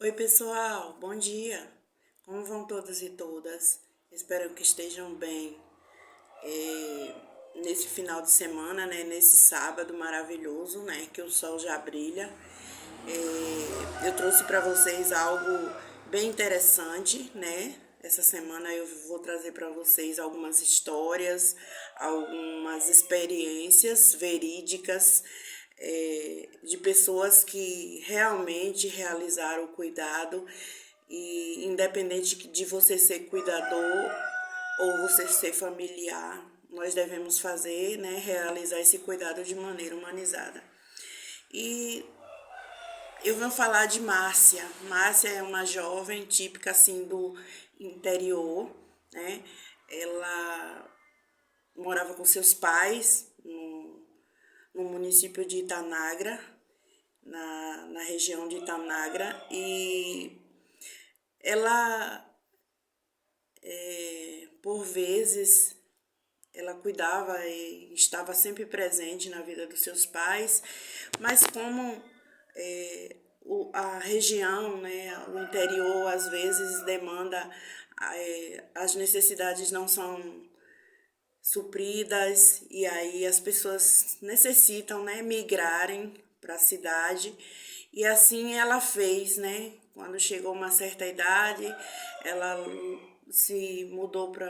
Oi, pessoal, bom dia. Como vão todos e todas? Espero que estejam bem. Nesse final de semana, né, nesse sábado maravilhoso, né, que o sol já brilha. Eu trouxe para vocês algo bem interessante, né? Essa semana eu vou trazer para vocês algumas histórias, algumas experiências verídicas de pessoas que realmente realizaram o cuidado e independente de você ser cuidador ou você ser familiar, nós devemos fazer, né, realizar esse cuidado de maneira humanizada. E eu vou falar de Márcia. Márcia é uma jovem típica assim do interior, né? Ela morava com seus pais no município de Itanagra, na região de Itanagra, e ela, por vezes, ela cuidava e estava sempre presente na vida dos seus pais, mas como a região, né, o interior, às vezes demanda, as necessidades não são supridas e aí as pessoas necessitam, né, migrarem para a cidade e assim ela fez, né? Quando chegou uma certa idade, ela se mudou para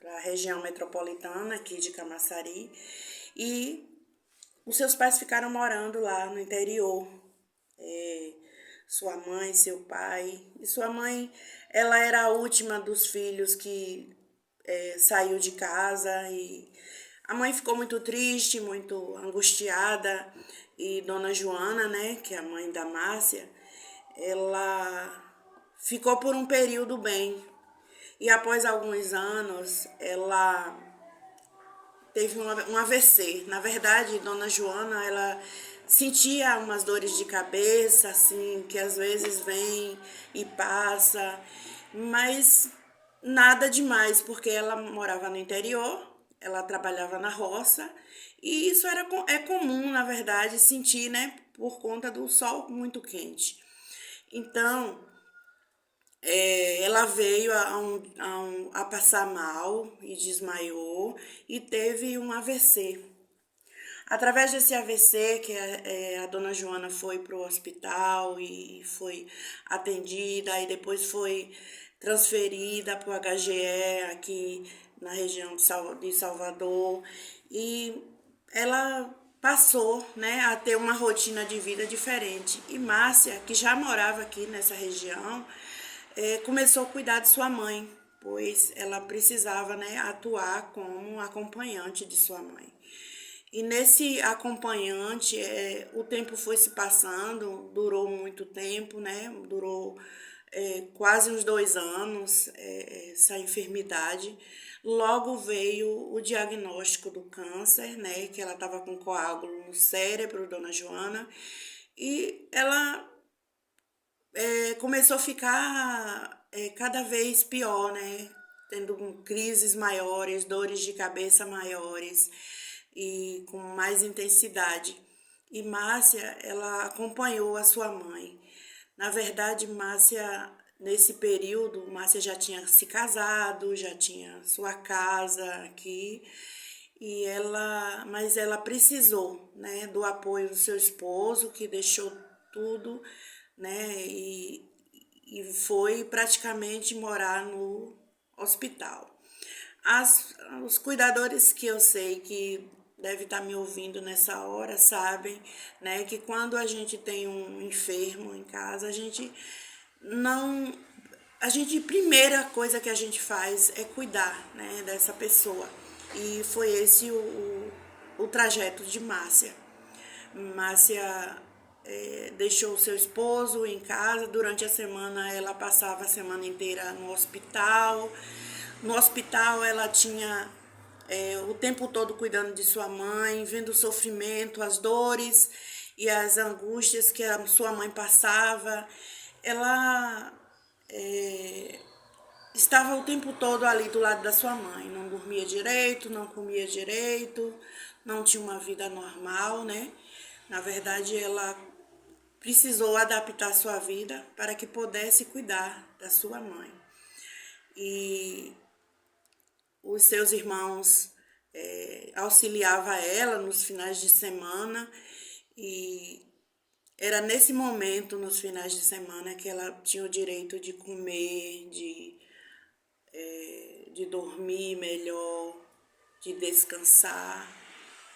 a região metropolitana aqui de Camaçari e os seus pais ficaram morando lá no interior. É, Sua mãe, seu pai. E sua mãe, ela era a última dos filhos que saiu de casa e a mãe ficou muito triste, muito angustiada e Dona Joana, né, que é a mãe da Márcia, ela ficou por um período bem. E após alguns anos, ela teve um AVC. Na verdade, Dona Joana, ela sentia umas dores de cabeça, assim, que às vezes vem e passa, mas nada demais, porque ela morava no interior, ela trabalhava na roça, e isso é comum, na verdade, sentir, né, por conta do sol muito quente. Então, ela veio a passar mal e desmaiou e teve um AVC. Através desse AVC, a dona Joana foi para o hospital e foi atendida, e depois foi transferida para o HGE aqui na região de Salvador. E ela passou, né, a ter uma rotina de vida diferente. E Márcia, que já morava aqui nessa região, começou a cuidar de sua mãe, pois ela precisava, né, atuar como acompanhante de sua mãe. E nesse acompanhante, o tempo foi se passando, durou muito tempo, né? Durou quase uns 2 anos essa enfermidade. Logo veio o diagnóstico do câncer, né? Que ela estava com coágulo no cérebro, Dona Joana, e ela começou a ficar cada vez pior, né? Tendo crises maiores, dores de cabeça maiores e com mais intensidade. E Márcia, ela acompanhou a sua mãe. Na verdade, Márcia, nesse período, Márcia já tinha se casado, já tinha sua casa aqui, mas ela precisou, né, do apoio do seu esposo, que deixou tudo, né, e foi praticamente morar no hospital. Os cuidadores que eu sei que devem estar me ouvindo nessa hora sabem, né, que quando a gente tem um enfermo em casa, não, primeira coisa que a gente faz é cuidar, né, dessa pessoa. E foi esse o trajeto de Márcia. Márcia deixou seu esposo em casa. Durante a semana, ela passava a semana inteira no hospital. No hospital, ela tinha o tempo todo cuidando de sua mãe, vendo o sofrimento, as dores e as angústias que a sua mãe passava. Ela estava o tempo todo ali do lado da sua mãe, não dormia direito, não comia direito, não tinha uma vida normal, né? Na verdade, ela precisou adaptar sua vida para que pudesse cuidar da sua mãe. E os seus irmãos auxiliavam ela nos finais de semana, e era nesse momento, nos finais de semana, que ela tinha o direito de comer, de dormir melhor, de descansar,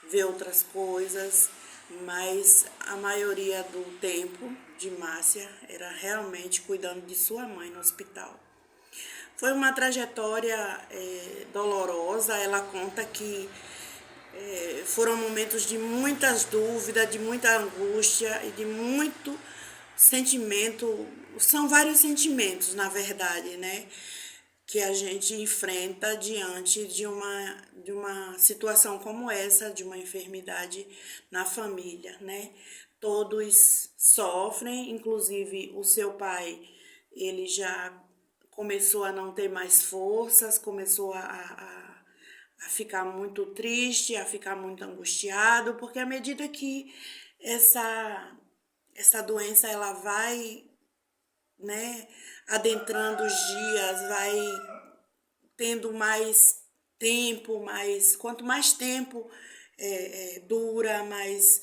ver outras coisas, mas a maioria do tempo de Márcia era realmente cuidando de sua mãe no hospital. Foi uma trajetória dolorosa. Ela conta que foram momentos de muitas dúvidas, de muita angústia e de muito sentimento. São vários sentimentos, na verdade, né? Que a gente enfrenta diante de uma situação como essa, de uma enfermidade na família, né? Todos sofrem, inclusive o seu pai, ele já começou a não ter mais forças, começou a ficar muito triste, a ficar muito angustiado, porque à medida que essa doença ela vai, né, adentrando os dias, vai tendo mais tempo, quanto mais tempo dura, mais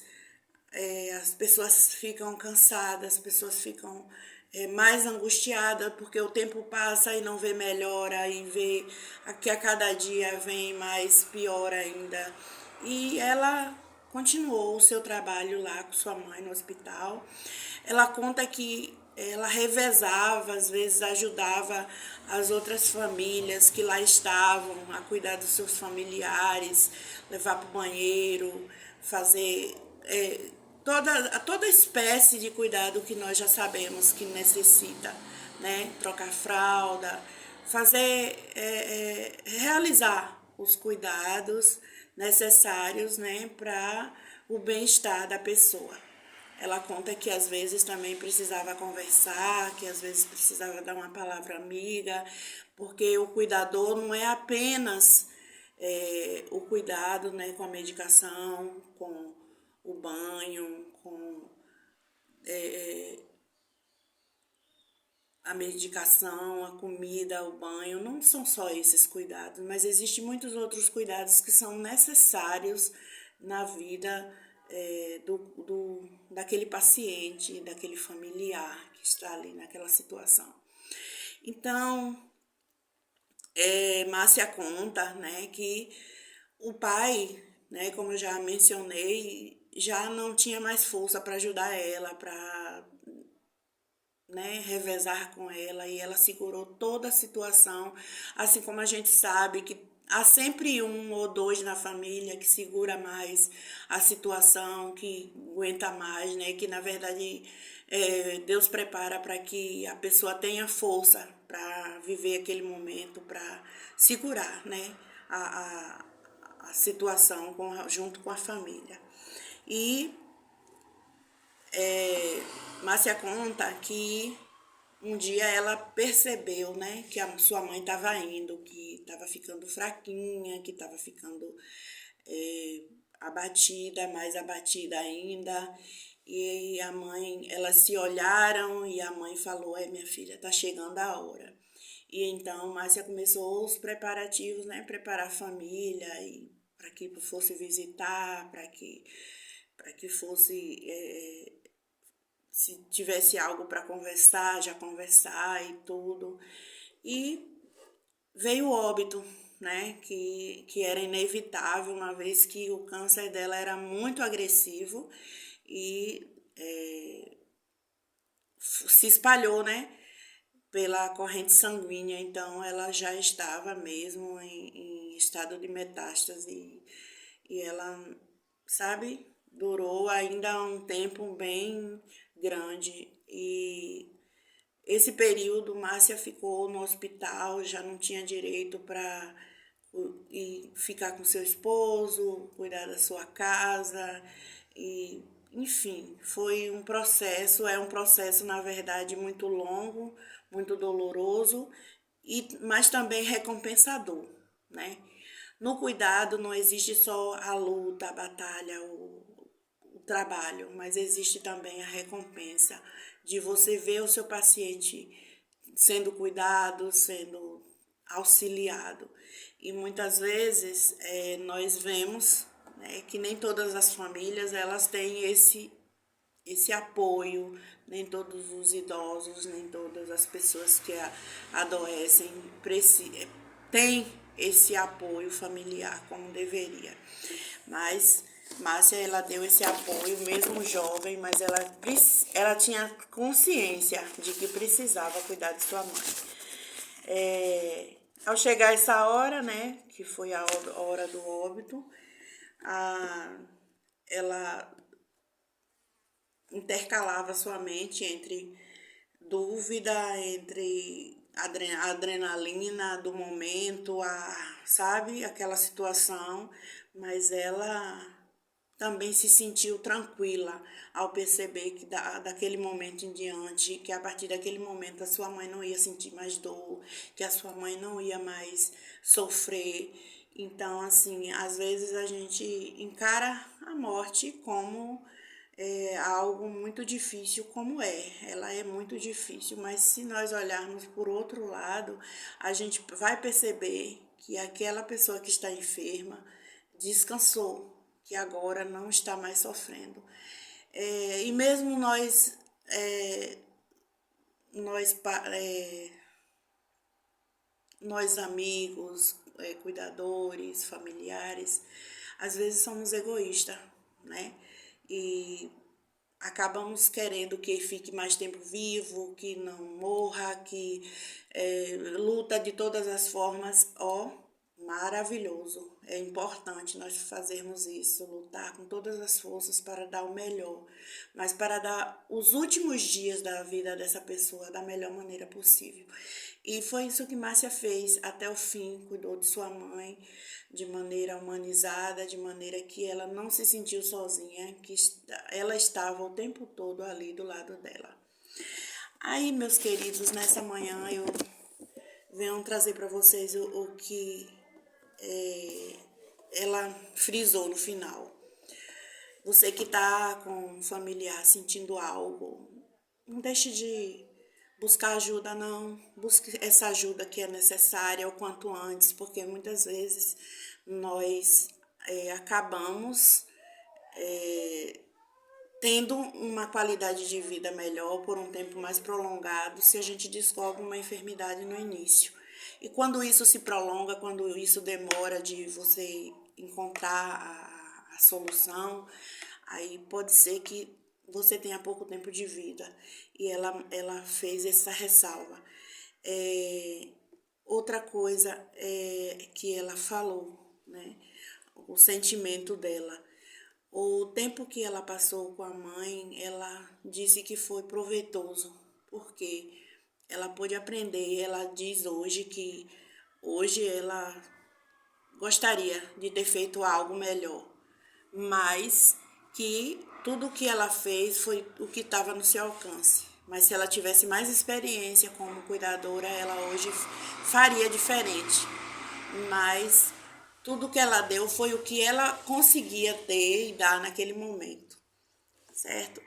as pessoas ficam cansadas, as pessoas ficam mais angustiadas, porque o tempo passa e não vê melhora, e vê que a cada dia vem mais pior ainda. E ela continuou o seu trabalho lá com sua mãe no hospital. Ela conta que ela revezava, às vezes ajudava as outras famílias que lá estavam a cuidar dos seus familiares, levar para o banheiro, fazer toda espécie de cuidado que nós já sabemos que necessita, né? Trocar fralda, fazer, realizar os cuidados necessários, né, para o bem-estar da pessoa. Ela conta que às vezes também precisava conversar, que às vezes precisava dar uma palavra amiga, porque o cuidador não é apenas o cuidado, né, com a medicação, com o banho, com a medicação, a comida, o banho. Não são só esses cuidados, mas existem muitos outros cuidados que são necessários na vida daquele paciente, daquele familiar que está ali naquela situação. Então, Márcia conta, né, que o pai, né, como eu já mencionei, já não tinha mais força para ajudar ela, para, né, revezar com ela, e ela segurou toda a situação, assim como a gente sabe que há sempre um ou dois na família que segura mais a situação, que aguenta mais, né, que na verdade Deus prepara para que a pessoa tenha força para viver aquele momento, para segurar, né, a situação junto com a família. E Márcia conta que um dia ela percebeu, né, que a sua mãe estava indo, que estava ficando fraquinha, que estava ficando abatida, mais abatida ainda. E a mãe, elas se olharam e a mãe falou: minha filha, tá chegando a hora. E então Márcia começou os preparativos, né, preparar a família e para que fosse visitar, para que fosse se tivesse algo para conversar, já conversar e tudo. E veio o óbito, né, que era inevitável, uma vez que o câncer dela era muito agressivo e se espalhou, né, pela corrente sanguínea. Então ela já estava mesmo em estado de metástase, e ela, sabe, durou ainda um tempo bem grande. E esse período Márcia ficou no hospital, já não tinha direito para ficar com seu esposo, cuidar da sua casa, e enfim, foi um processo, é um processo na verdade muito longo, muito doloroso, mas também recompensador, né? No cuidado não existe só a luta, a batalha, o trabalho, mas existe também a recompensa de você ver o seu paciente sendo cuidado, sendo auxiliado. E muitas vezes nós vemos, né, que nem todas as famílias elas têm esse apoio, nem todos os idosos, nem todas as pessoas que adoecem têm esse apoio familiar como deveria. Mas Márcia, ela deu esse apoio, mesmo jovem, mas ela tinha consciência de que precisava cuidar de sua mãe. Ao chegar essa hora, né, que foi a hora do óbito, ela intercalava sua mente entre dúvida, entre a adrenalina do momento, sabe, aquela situação, mas ela também se sentiu tranquila ao perceber que daquele momento em diante, que a partir daquele momento a sua mãe não ia sentir mais dor, que a sua mãe não ia mais sofrer. Então, assim, às vezes a gente encara a morte como algo muito difícil, como ela é muito difícil, mas se nós olharmos por outro lado, a gente vai perceber que aquela pessoa que está enferma descansou, que agora não está mais sofrendo. E mesmo nós amigos, cuidadores, familiares, às vezes somos egoístas, né? E acabamos querendo que fique mais tempo vivo, que não morra, que luta de todas as formas. Maravilhoso. É importante nós fazermos isso, lutar com todas as forças para dar o melhor, mas para dar os últimos dias da vida dessa pessoa da melhor maneira possível. E foi isso que Márcia fez até o fim, cuidou de sua mãe de maneira humanizada, de maneira que ela não se sentiu sozinha, que ela estava o tempo todo ali do lado dela. Aí, meus queridos, nessa manhã eu venho trazer para vocês o que ela frisou no final. Você que está com um familiar sentindo algo, não deixe de buscar ajuda, não. Busque essa ajuda que é necessária o quanto antes, porque muitas vezes nós acabamos tendo uma qualidade de vida melhor por um tempo mais prolongado se a gente descobre uma enfermidade no início. E quando isso se prolonga, quando isso demora de você encontrar a solução, aí pode ser que você tenha pouco tempo de vida. E ela fez essa ressalva. Outra coisa que ela falou, né? O sentimento dela. O tempo que ela passou com a mãe, ela disse que foi proveitoso, porque ela pôde aprender. Ela diz hoje que hoje ela gostaria de ter feito algo melhor, mas que tudo o que ela fez foi o que estava no seu alcance. Mas se ela tivesse mais experiência como cuidadora, ela hoje faria diferente. Mas tudo que ela deu foi o que ela conseguia ter e dar naquele momento, certo?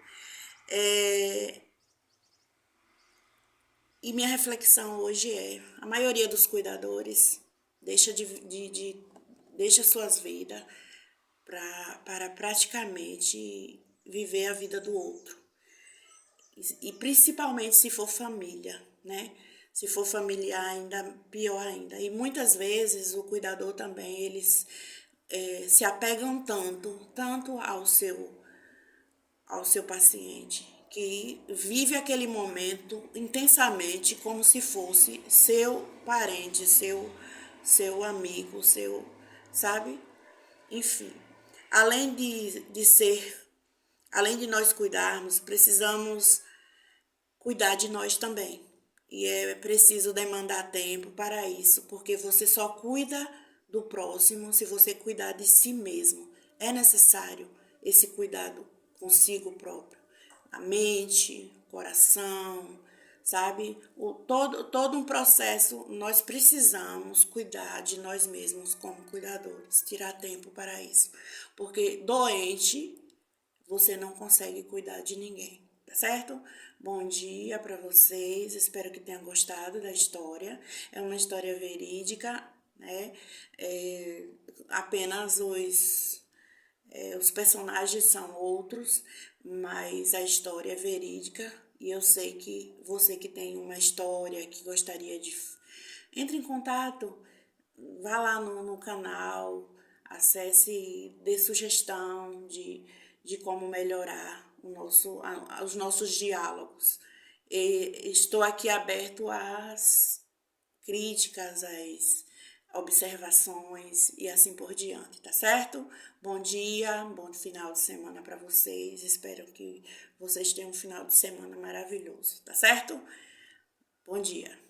E minha reflexão hoje a maioria dos cuidadores deixa suas vidas para praticamente viver a vida do outro. E principalmente se for família, né? Se for familiar, ainda pior ainda. E muitas vezes o cuidador também, eles se apegam tanto ao seu paciente, que vive aquele momento intensamente como se fosse seu parente, seu amigo, sabe? Enfim, além além de nós cuidarmos, precisamos cuidar de nós também. E é preciso demandar tempo para isso, porque você só cuida do próximo se você cuidar de si mesmo. É necessário esse cuidado consigo próprio. A mente, coração, sabe? Todo um processo, nós precisamos cuidar de nós mesmos como cuidadores, tirar tempo para isso. Porque doente você não consegue cuidar de ninguém, tá certo? Bom dia para vocês, espero que tenham gostado da história. É uma história verídica, né? Apenas os personagens são outros, mas a história é verídica e eu sei que você que tem uma história que gostaria de. Entre em contato, vá lá no canal, acesse, dê sugestão de como melhorar os nossos diálogos. E estou aqui aberto às críticas, às observações e assim por diante, tá certo? Bom dia, bom final de semana para vocês. Espero que vocês tenham um final de semana maravilhoso, tá certo? Bom dia.